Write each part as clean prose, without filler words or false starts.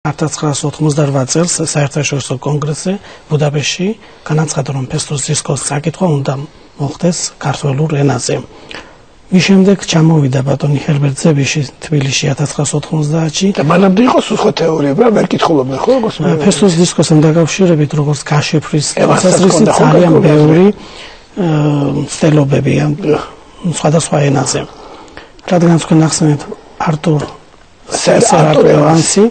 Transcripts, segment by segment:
1988 წელს საერთაშორისო კონგრესზე ბუდაპეშტში განაცხადა, რომ ფესტოს დისკოს წაკითხვა უნდა მოხდეს ქართველურ ენაზე. მის შემდეგ ჩამოვიდა ბატონი ჰერბერტ ზებიში თბილისში 1990-ში და მანამდე იყო სხვა თეორიები, რა ვერ კითხულობდნენ ხო როგორც ფესტოს დისკოსთან დაკავშირებით, როგორც გაშიფრის თვალსაზრისით ძალიან ბევრი ცდილობებია სხვადასხვა ენაზე. რადგან თქვენ ახსენეთ არტურ სერაპევანსი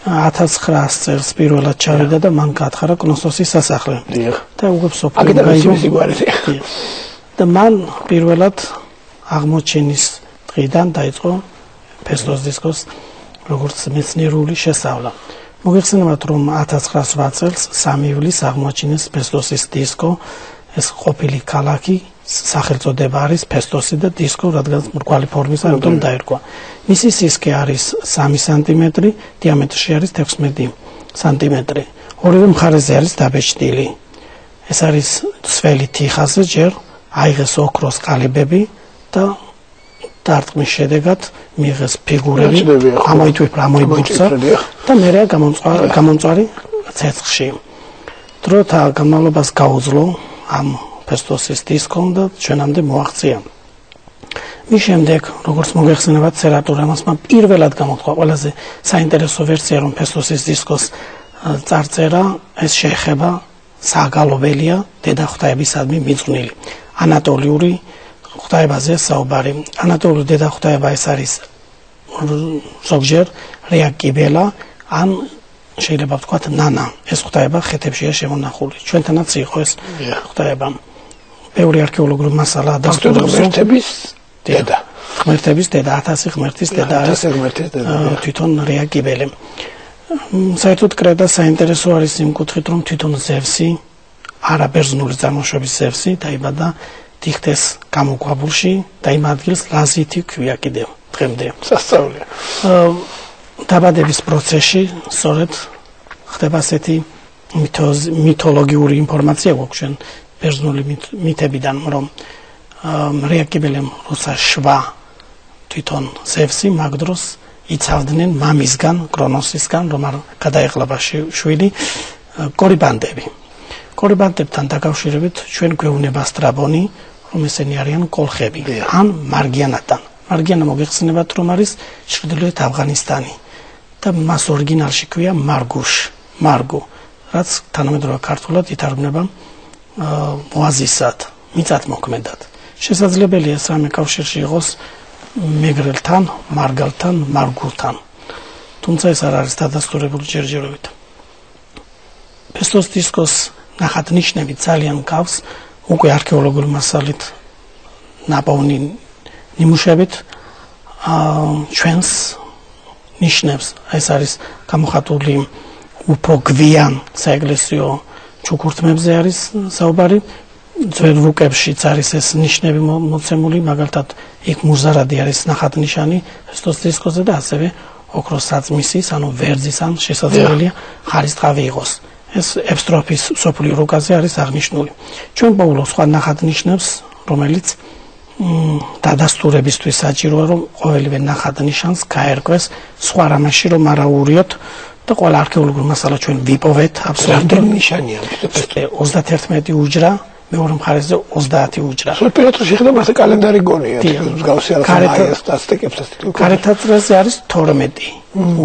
1900 წელს პირველად ჩავიდა და მან გათხარა კნოსოსის სასახლე. და უკვე სოფლიო და მან პირველად აღმოჩენის დღიდან დაიწყო ფესტოს დისკოს როგორც მეცნიერული შესწავლა. მოგეხსენებათ, რომ 1908 წელს 3 ივლისს აღმოჩინეს ფესტოსის დისკო, ეს ყოფილი ქალაქი სახელწოდება არის ფესტოსი და დისკო, რადგან მრგვალი ფორმისა, ამიტომ დაერქვა. მისი სისქე არის 3 სანტიმეტრი, დიამეტრში არის 16 სანტიმეტრი. ორივე მხარეზე არის დაბეჭდილი. ეს არის სველი თიხაზე, ჯერ აიღეს ოქროს ყალებები და დარტყმის შედეგად მიიღეს ფიგურები, ამოიბურცა და მერე გამომწვარი ცეცხლში. დროთა განმავლობას გაუძლო ამ ფესტოსის დისკომ და ჩვენამდე მოაღწია. მის შემდეგ, როგორც მოგეხსენებათ, სერაპევანსმა პირველად გამოთქვა ყველაზე საინტერესო ვერსია, რომ ფესტოსის დისკოს წარწერა ეს შეეხება საგალობელია დედაღვთაებისადმი მიძღვნილი. ანატოლიური ღვთაებაზე საუბარი. ანატოლიური დედაღვთაება ეს არის ზოგჯერ რეა კიბელა ან შეიძლება ვთქვათ ნანა. ეს ღვთაება ხეთებშია შემონახული. ჩვენთანაც იყო ეს ღვთაება. ბევრი არქეოლოგიური მასალა დასტურებს ღმერთების დედა. ღმერთების დედა, 1000 ღმერთის დედა არის თვითონ რეა კიბელი. საერთოდ კრედა საინტერესო არის იმ კუთხით, რომ თვითონ ზევსი, არაბერძნული წარმოშობის ზევსი დაიბადა დიხტეს გამოგვაბულში და იმ ადგილს ლაზითი ქვია კიდევ დღემდე. სასწაულია. დაბადების პროცესში სწორედ ხდება ასეთი მითოლოგიური ინფორმაცია გვაქვს ჩვენ ბერძნული მითებიდან, რომ რეა კიბელემ როცა შვა თვითონ ზევსი მაგ დროს იცავდნენ მამისგან, კრონოსისგან, რომ არ გადაეყლება შვილი კორიბანდები. კორიბანდებთან დაკავშირებით ჩვენ გვეუბნება სტრაბონი, რომ ესენი არიან კოლხები ან მარგიანატან. მარგიანა მოგეხსენებათ, რომ არის ჩრდილოეთ ავღანისტანი და მას ორიგინალში ქვია მარგუ, რაც თანამედროვე ქართულად ითარგმნება მოაზისად, მიწათმოქმედად. შესაძლებელია ეს რამე კავშირში იყოს მეგრელთან, მარგალთან, მარგულთან. თუმცა ეს არ არის დადასტურებული ჯერჯერობით. ფესტოს დისკოს ნახატნიშნები ძალიან გავს უკვე არქეოლოგიური მასალით ნაპოვნი ნიმუშებით ჩვენს ნიშნებს. ეს არის გამოხატული უფრო გვიან საეკლესიო ჩუქურთმებზე არის საუბარი. ძველ რუკებშიც არის ეს ნიშნები მოცემული, მაგალითად იქ მუზარადი არის ნახატნიშანი ფესტოს დისკოზე და ასევე ოქროს საწმისის, ანუ ვერძის ან შესაძლებელია ხარისწყავი იყოს. ეს ევსტროფის სოფლიო რუკაზე არის აღნიშნული. ჩვენ პოულობს სხვა ნახატნიშნებს, რომელიც დადასტურებისთვის საჭიროა, რომ ყოველივე ნახატნიშანს გაერკვეს სხვა რამაში, რომ არ აურიოთ და ყველა არქეოლოგიური მასალა ჩვენ ვიპოვეთ აბსოლუტურ ნიშანია. 31 უჯრა, მეორე მხარეზე 30 უჯრა. სულპირატო შეხედა მასე კალენდარი გონია, მსგავსი არის აზტეკებსაც. ქარეთაწრეზე არის 12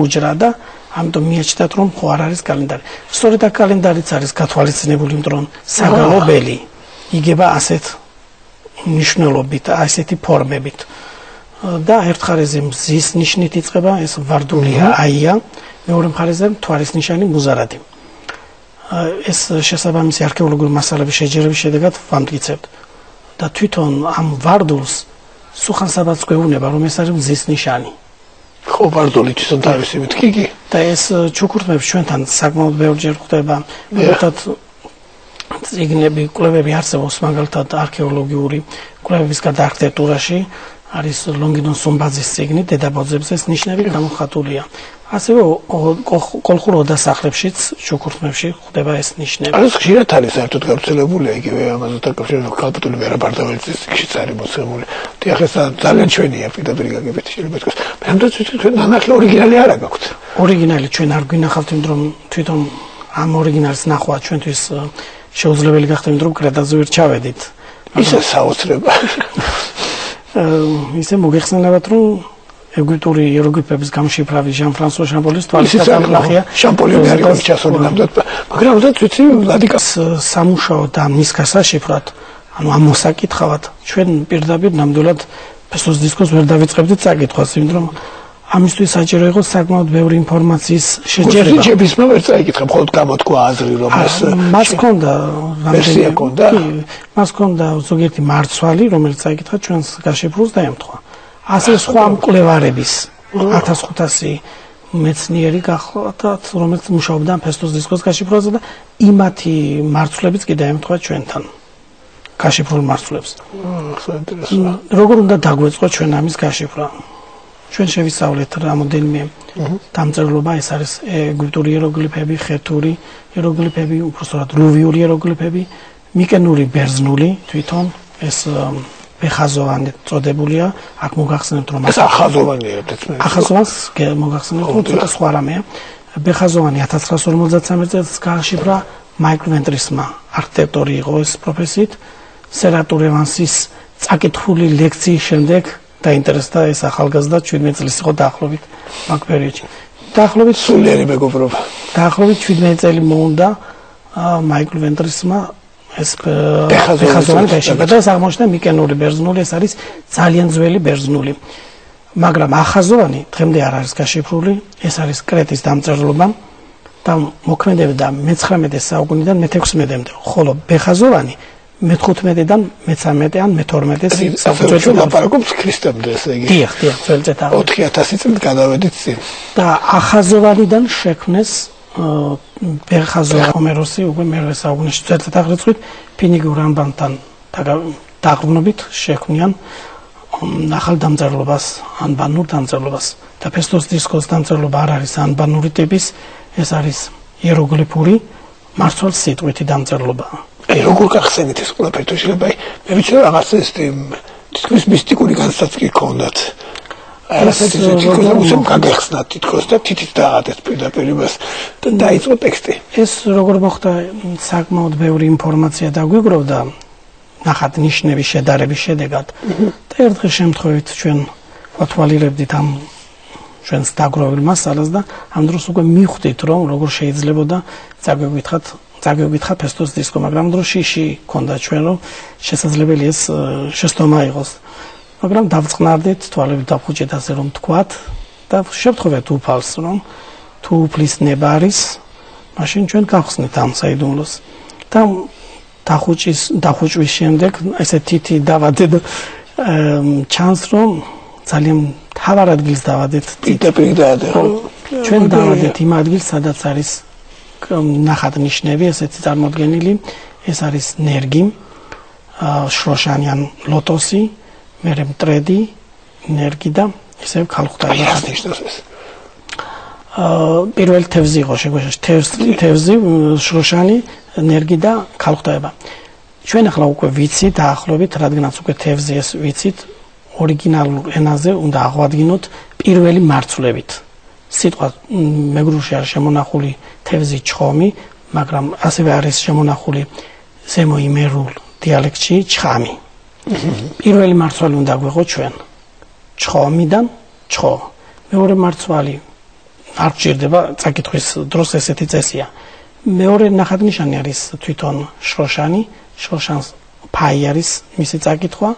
უჯრა და ამიტომ მიაჩნდათ, რომ ხო არ არის კალენდარი. სწორედ აქ კალენდარიც არის გათვალისწინებული, იმიტომ რომ საგალობელი იგება ასეთ ნიშნულობით, ასეთი ფორმებით. და ერთ მხარეზე მზის ნიშნით იწყება, ეს ვარდულია აია, მეორე მხარეზე მთვარის ნიშანი მუზარადი. ეს შესაბამისი არქეოლოგიური მასალების შეჯერების შედეგად ვამტკიცებთ. და თვითონ ამ ვარდულს სუხანსაბადს გვეუბნება, რომ ეს არის მზის ნიშანი. ხო, ვარდული თვითონ თავისი მითქი. და ეს ჩუქურთმები ჩვენთან საკმაოდ ბევრჯერ ხდება. მაგალითად წიგნები, კვლევები არსებობს, მაგალითად არქეოლოგიური კვლევების გარდა არქიტექტურაში არის ლონგინონ სუმბაძის წიგნი დედაბოძებზე, ეს ნიშნები გამოხატულია. ასევე კოლხურ ოდასახლებშიც, ჩუქურთმებში ხდება ეს ნიშნები. არის ხშირად არის საერთოდ გავრცელებულია იგივე ამაზე დაკავშირებით ქალბატონი ვერაბარდაველის ციხეში არის მოცემული. დიახ, ეს ძალიან ჩვენია პირდაპირ გაგებით შეიძლება ითქვას. მე ამიტომ ჩვენ ნანახი ორიგინალი არ აქვს. ორიგინალი ჩვენ არ გვინახავთ, იმიტომ რომ თვითონ ამ ორიგინალის ნახვა ჩვენთვის შეუძლებელი გახდა, იმიტომ რომ კრედაზე ვერ ჩავედით. ისე საოცრება. ისე მოგეხსენებათ, რომ ეგვიპტური იეროგლიფების გამშიფრავი ჟან-ფრანსუა შამპოლის თვალისწინად ნახია. შამპოლი არის ჩასული ნამდვილად, მაგრამ უდაც ვიცი ლადიკას სამუშაო და მის გასაშიფრად, ანუ ამ მოსაკითხავად ჩვენ პირდაპირ ნამდვილად ფესტოს დისკოს ვერ დავიწყებდით წაკითხვას, იმიტომ რომ ამისთვის საჭირო იყო საკმაოდ ბევრი ინფორმაციის შეჯერება. ჯებისმა ვერ წაიკითხა, მხოლოდ გამოთქვა აზრი, რომ მას ჰქონდა ვერსია ჰქონდა. მას ჰქონდა ზოგიერთი მარცვალი, რომელიც წაიკითხა ჩვენს გაშიფრულს და ემთხვა. ასე სხვა მკვლევარების 1500 მეცნიერი გახლავთ, რომელიც მუშაობდა ფესტოს დისკოს გაშიფრვაზე და იმათი მარცვლებიც კიდე ემთხვა ჩვენთან გაშიფრულ მარცვლებს. როგორ უნდა დაგვეწყო ჩვენ ამის გაშიფრვა? ჩვენ შევისწავლეთ რამოდენიმე დამწერლობა, ეს არის ეგვიპტური იეროგლიფები, ხეთური იეროგლიფები, უпростоრად ლუვიური იეროგლიფები, მიკენური ბერძნული თვითონ ეს ბეხაზოვანი წოდებულია, აქ მოგახსენებთ რომ ეს ახაზოვანია, ახაზოვანს მოგახსენებთ რომ ცოტა სხვა რამეა. ბეხაზოვანი 1953 წელს გააშიფრა, მაიკლ ვენტრისმა არქიტექტორი იყო ეს პროფესიით, სერატურ ევანსის წაკითხული ლექციის შემდეგ დაინტერესდა ეს ახალგაზრდა 17 წლის იყო დაახლოებით მაგ პერიოდში. დაახლოებით სულიერი მეგობრობა. დაახლოებით 17 წელი მოუნდა მაიკლ ვენტრისმა ეს ბეხაზოვანი გააშიფრა და ეს აღმოჩნდა მიკენური ბერძნული, ეს არის ძალიან ძველი ბერძნული. მაგრამ ახაზოვანი დღემდე არ არის გაშიფრული, ეს არის კრეტის დამწერლობა და მოქმედებდა მე-19 საუკუნიდან მე-16-მდე, ხოლო ბეხაზოვანი მე-15-დან მე-13 ან მე-12 საუკუნეში ლაპარაკობს ქრისტემდე, ესე იგი. დიახ, ძველი წელს 4000 წელს გადავედით წინ. და ახაზოვანიდან შექმნეს ბეხაზოვანი ჰომეროსი უკვე მე-8 საუკუნეში წელს აღრიცხვით ფინიკურ ამბანთან დაყრდნობით შექმნიან ახალ დამწერლობას, ანბანურ დამწერლობას. და ფესტოს დისკოს დამწერლობა არ არის ანბანური ტიპის, ეს არის იეროგლიფური მარცვალ სიტყვითი დამწერლობა. აი როგორ გახსენეთ ეს ყველაფერი, თუ შეიძლება მე ვიცი რომ რაღაც ეს თითქმის მისტიკური განსაცდელი კი ქონდათ. ასეთი თითქოს გაგეხსნათ თითქოს და თითით დაადეთ პირდაპირ იმას და დაიწყო ტექსტი. ეს როგორ მოხდა, საკმაოდ ბევრი ინფორმაცია დაგვიგროვდა ნახატ ნიშნების შედარების შედეგად და ერთხელ შემთხვევით ჩვენ ვათვალიერებდით ამ ჩვენს დაგროვილ მასალას და ამ დროს უკვე მივხვდით რომ როგორ შეიძლებოდა წაგვეკითხა ფესტოს დისკო, მაგრამ დროში ქონდა ჩვენ რომ შესაძლებელი ეს შეცდომა იყოს. მაგრამ დავწყნარდით, თვალები დაფუჭეთ ასე რომ თქვათ და შევთხოვეთ უფალს რომ თუ უფლის ნება არის, მაშინ ჩვენ გავხსნით ამ საიდუმლოს. და დახუჭვის შემდეგ ესე თითი დავადეთ ჩანს რომ ძალიან მთავარ ადგილს დავადეთ. პირდაპირ დაადეთ. ჩვენ დავადეთ იმ ადგილს, სადაც არის ნახატ ნიშნები, ესეთი წარმოდგენილი, ეს არის ნერგი, შროშანი ან ლოტოსი, მერე მტრედი, ნერგი და ისევ ქალღმრთი. პირველი თევზი იყო შეგვეშა, თევზი, შროშანი, ნერგი და ქალღმრთება. ჩვენ ახლა უკვე ვიცით დაახლოებით, რადგანაც უკვე თევზი ეს ვიცით, ორიგინალურ ენაზე უნდა აღვადგინოთ პირველი მარცვლებით. სიტყვა მეგრულში არის შემონახული თევზი ჩხომი, მაგრამ ასევე არის შემონახული ზემო იმერულ დიალექტში ჩხამი. პირველი მარცვალი უნდა გვეღო ჩვენ. ჩხომიდან ჩხო. მეორე მარცვალი არ გჭირდება, წაკითხვის დროს ესეთი წესია. მეორე ნახატნიშანი არის თვითონ შროშანი, შროშანს ფაი არის მისი წაკითხვა.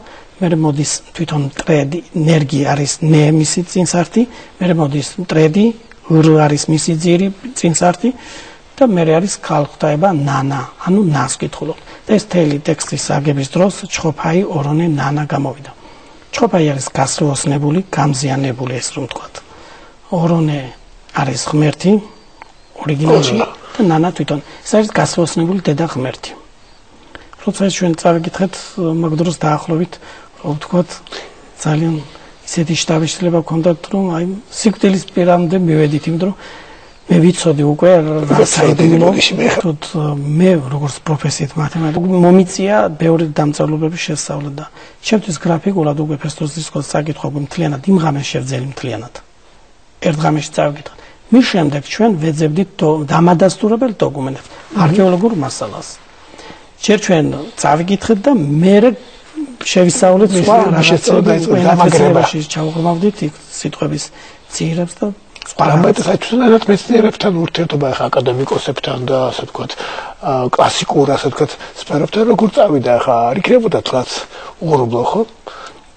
მერე მოდის თვითონ მტრედი, ნერგი არის ნე მისი წინსართი, მერე მოდის მტრედი, რ არის მისი ძირი წინსართი და მერე არის ქალღმრთება ნანა, ანუ ნას კითხულობ. და ეს თელი ტექსტის აგების დროს ჩხოფაი ორონე ნანა გამოვიდა. ჩხოფაი არის გასროსნებული, გამზიანებული ეს რომ თქვათ. ორონე არის ღმერთი ორიგინალში და ნანა თვითონ ეს არის გასროსნებული დედა ღმერთი. როცა ჩვენ წავიკითხეთ მაგ დროს დაახლოებით ვთქვათ ძალიან ისეთი შტაბიშვილება გქონდათ, რომ აი სიკვდილის პირამდე მივედით, იმიტომ რომ მე ვიცოდი უკვე მე როგორც პროფესიით მათემატიკა მომიწია ბევრი დამწერლობების შესწავლა და ჩემთვის გრაფიკულად უკვე ფესტოს დისკოს წაკითხვა მთლიანად იმ ღამეს შევძელი მთლიანად. ერთ ღამეში წავიკითხეთ. მის შემდეგ ჩვენ ვეძებდით დამადასტურებელ დოკუმენტებს, არქეოლოგიურ მასალას. ჯერ ჩვენ წავიკითხეთ და მე შევისწავლეთ სხვა რაღაცებაში ჩავღრმავდით იქ სიტყვების ციგნებს და ამიტომ საერთოდ მეცნიერებთან ურთიერთობა ახლა აკადემიკოსებთან და ასე ვთქვათ კლასიკურ ასე ვთქვათ სფეროებთან როგორ წავიდა ახლა არ იქნებოდა თლაც უღრუბლო ხო?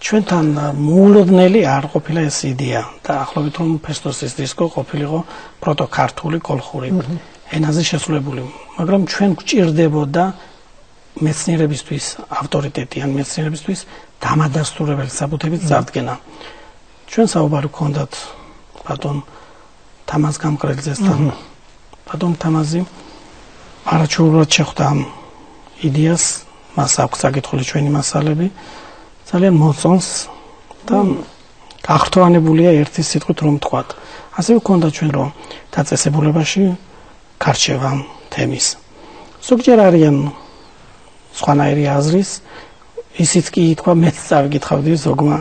ჩვენთან მოულოდნელი არ ყოფილა ეს იდეა და ახლობით რომ ფესტოსის დისკო ყოფილიყო პროტოქართული კოლხური ენაზე შესრულებული, მაგრამ ჩვენ გვჭირდებოდა მეცნიერებისთვის ავტორიტეტი ან მეცნიერებისთვის დამადასტურებელი საბუთების წარდგენა. ჩვენ საუბარი გქონდათ ბატონ თამაზ გამყრელიძესთან. ბატონ თამაზი არაჩვეულებრივად შეხვდა ამ იდეას, მას აქვს საკითხული ჩვენი მასალები, ძალიან მოწონს და გახრთოვანებულია ერთი სიტყვით რომ ვთქვათ. ასევე გქონდა ჩვენ რომ დაწესებულებაში გარჩევა თემის. ზოგჯერ არიან სხვანაირი აზრის, ისიც კი თქვა მეც წავიკითხავდი ზოგმა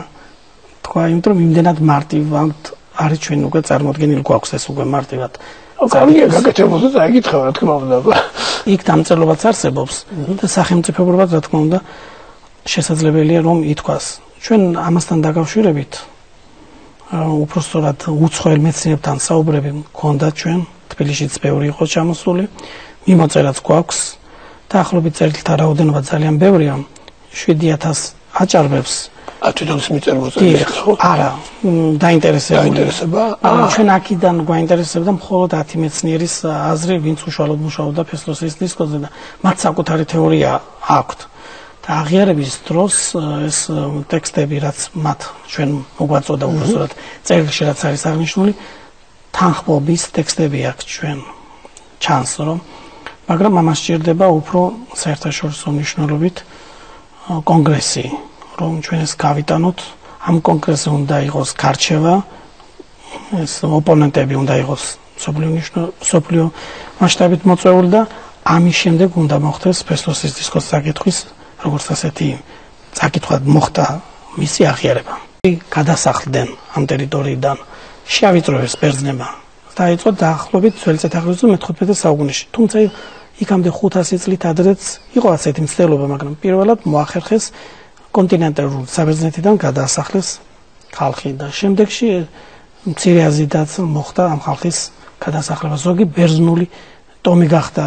თქვა, იმიტომ რომ იმდენად მარტივად არის ჩვენ უკვე წარმოდგენილი გვაქვს ეს უკვე მარტივად. კარგია, გაკეთებოდა და აკითხავ რა თქმა უნდა. იქ დამწერლობაც არსებობს და სახელმწიფოებრივად რა თქმა უნდა შესაძლებელია რომ ითქვას. ჩვენ ამასთან დაკავშირებით უпростоრად უცხოელ მეცნიერებთან საუბრები მქონდა ჩვენ თბილისშიც ბევრი იყო ჩამოსული, მიმოწერაც გვაქვს. დაახლოებით წერილთა რაოდენობა ძალიან ბევრია, 7000 აჭარბებს. თვითონ მიწერმოწერილი ხო? არა, დაინტერესება. ჩვენ აქედან გვაინტერესებდა მხოლოდ 10 მეცნიერის აზრი, ვინც უშუალოდ მუშაობდა ფესტოსის დისკოზე და მათ საკუთარი თეორია აქვთ. და აღიარების დროს ეს ტექსტები, რაც მათ ჩვენ მოგვაწოდა უბრალოდ წერილში რაც არის აღნიშნული, თანხმობის ტექსტები აქვს ჩვენ. ჩანს რომ მაგრამ ამას სჭირდება უფრო საერთაშორისო მნიშვნელობით კონგრესი, რომ ჩვენ ეს გავიტანოთ. ამ კონგრესზე უნდა იყოს გარჩევა, ეს ოპონენტები უნდა იყოს სოფლიო მასშტაბით მოწვეული და ამის შემდეგ უნდა მოხდეს ფესტოსის დისკოს საკითხვის როგორც ასეთი საკითხად მოხდა მისი აღიარება. გადასახლდნენ ამ ტერიტორიიდან, შეავიწროეს ბერძნებმა. დაიწყო დაახლოებით ძველი წელთაღრიცხვის მე-15 საუკუნეში. თუმცა იქამდე 500 წლით ადრეც იყო ასეთი მცდელობა, მაგრამ პირველად მოახერხეს კონტინენტალურ საბერძნეთიდან გადაასახლეს ხალხი და შემდეგში მცირე აზრითაც მოხდა ამ ხალხის გადასახლება. ზოგი ბერძნული ტომი გახდა.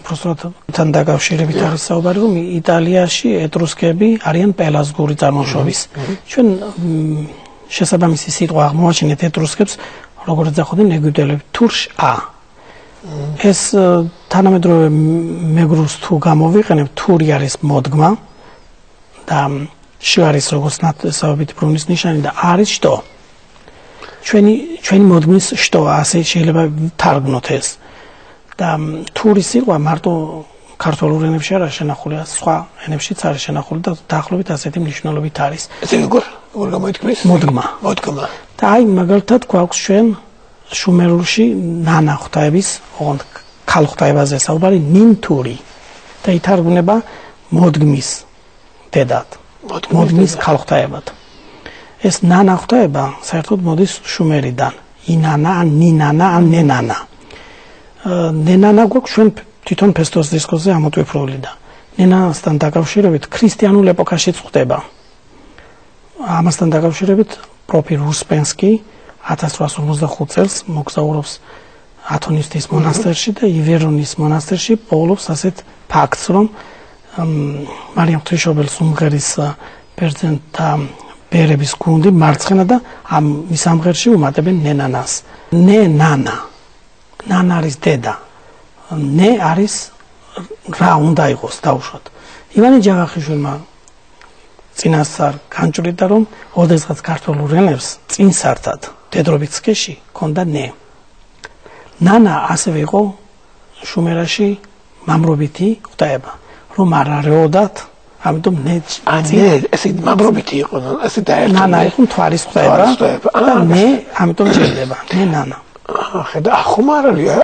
უბრალოდ თან დაკავშირებით არის საუბარი, რომ იტალიაში ეტრუსკები არიან პელაზგური წარმოშობის. ჩვენ შესაბამისი სიტყვა აღმოვაჩინეთ ეტრუსკებს როგორც ახოდენ ეგვიპტელები თურშა. ეს თანამედროვე მეგრუს თუ გამოვიყენებ, თური არის მოდგმა და შ არის როგორც ნათესავებით ბრუნის ნიშანი და არის შტო. ჩვენი მოდგმის შტო, ასე შეიძლება თარგმნოთ ეს. და თურის სიტყვა მარტო ქართულ ენებში არა შენახულია, სხვა ენებშიც არის შენახული და დაახლოებით ასეთი მნიშვნელობით არის. ესე როგორ გამოითქმის? მოდგმა. და აი მაგალითად გვაქვს ჩვენ შუმერულში ნანა ღვთაების, ოღონდ ქალ ღვთაებაზე საუბარი ნინთური და ითარგმნება მოდგმის დედად, მოდგმის ქალ ღვთაებად. ეს ნანა ღვთაება საერთოდ მოდის შუმერიდან, ინანა ან ნინანა ან ნენანა. ნენანა გვაქვს ჩვენ თვითონ ფესტოს დისკოზე ამოტვიფრული და ნენანასთან დაკავშირებით ქრისტიანულ ეპოქაშიც ხდება. ამასთან დაკავშირებით პროფილ უსპენსკი 1855 წელს მოგზაურობს ათონისტის მონასტერში და ივერონის მონასტერში პოულობს ასეთ ფაქტს, რომ მარიამ ღვთისმშობელის უმღერის ბერძენთა ბერების გუნდი მარცხენა და ამ მისამღერში უმატებენ ნენანას. ნენა ნანა არის დედა. ნე არის რა უნდა იყოს დაუშვათ. ივანე ჯავახიშვილმა წინასწარ განჭვრიტა, რომ ოდესღაც ქართულ ენებს წინსართად დედრობით სქეში ქონდა ნე. ნანა ასევე იყო შუმერაში მამრობითი ღვთაება. რომ არ არეოდათ, ამიტომ მე ესე მამრობითი იყო, ესე დაერთო. ნანა იყო თვალის ხვება და მე ამიტომ ჭირდება, მე ნანა. ხედა, ხომ არ არის